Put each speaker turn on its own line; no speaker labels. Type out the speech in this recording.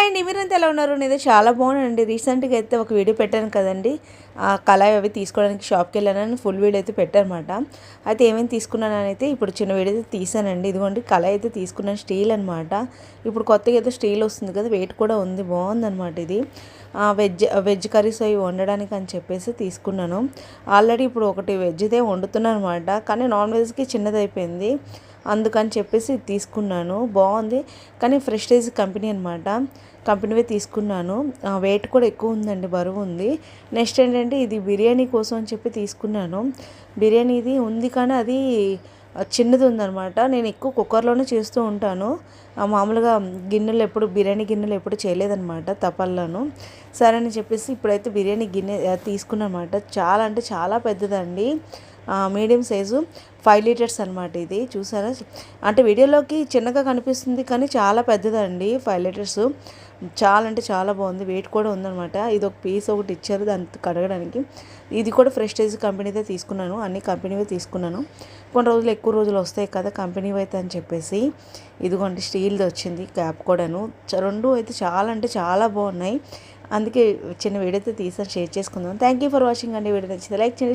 Hi అండి, మీరంతా ఎలా ఉన్నారు? నేనైతే చాలా బాగున్నానండి. రీసెంట్గా అయితే ఒక వీడియో పెట్టాను కదండి, కళాయి అవి తీసుకోవడానికి షాప్కి వెళ్ళానని ఫుల్ వీడియో అయితే పెట్టానమాట. అయితే ఏమేమి తీసుకున్నానని అయితే ఇప్పుడు చిన్న వీడియో అయితే తీసానండి. ఇదిగోండి కళాయి అయితే తీసుకున్నాను, స్టీల్ అనమాట. ఇప్పుడు కొత్తగా అయితే స్టీల్ వస్తుంది కదా, వెయిట్ కూడా ఉంది, బాగుందనమాట ఇది. వెజ్ కర్రీస్ అవి వండడానికి అని చెప్పేసి తీసుకున్నాను. ఆల్రెడీ ఇప్పుడు ఒకటి వెజ్దే వండుతున్నాను అనమాట, కానీ నాన్ వెజ్కి చిన్నది అయిపోయింది, అందుకని చెప్పేసి ఇది తీసుకున్నాను. బాగుంది, కానీ ప్రెస్టీజ్ కంపెనీ అనమాట, కంపెనీవే తీసుకున్నాను. వెయిట్ కూడా ఎక్కువ ఉందండి, బరువు ఉంది. నెక్స్ట్ ఏంటంటే ఇది బిర్యానీ కోసం అని చెప్పి తీసుకున్నాను. బిర్యానీది ఉంది కానీ అది చిన్నది ఉందనమాట. నేను ఎక్కువ కుక్కర్లోనే చేస్తూ ఉంటాను, మామూలుగా గిన్నెలు ఎప్పుడు బిర్యానీ గిన్నెలు ఎప్పుడు చేయలేదన్నమాట, తపల్లోను. సరే అని చెప్పేసి ఇప్పుడైతే బిర్యానీ గిన్నె తీసుకున్నాను అనమాట. చాలా అంటే చాలా పెద్దదండి, మీడియం సైజు 5 లీటర్స్ అనమాట. ఇది చూసారా, అంటే వీడియోలోకి చిన్నగా కనిపిస్తుంది కానీ చాలా పెద్దదండి, 5 లీటర్స్. చాలా అంటే చాలా బాగుంది, వెయిట్ కూడా ఉందనమాట. ఇది ఒక పీస్ ఒకటి ఇచ్చారు దాన్ని కడగడానికి. ఇది కూడా ప్రెస్టీజ్ కంపెనీదే తీసుకున్నాను, అన్ని కంపెనీవే తీసుకున్నాను. కొన్ని రోజులు ఎక్కువ రోజులు వస్తాయి కదా కంపెనీవి అయితే అని చెప్పేసి ఇదిగోండి స్టీల్ది వచ్చింది, క్యాప్ కూడాను. రెండు అయితే చాలా అంటే చాలా బాగున్నాయి, అందుకే చిన్న వీడియో అయితే తీసాను, షేర్ చేసుకుందాం. థ్యాంక్ యూ ఫర్ వాచింగ్ అండి. వీడియో నచ్చితే లైక్ చేయండి.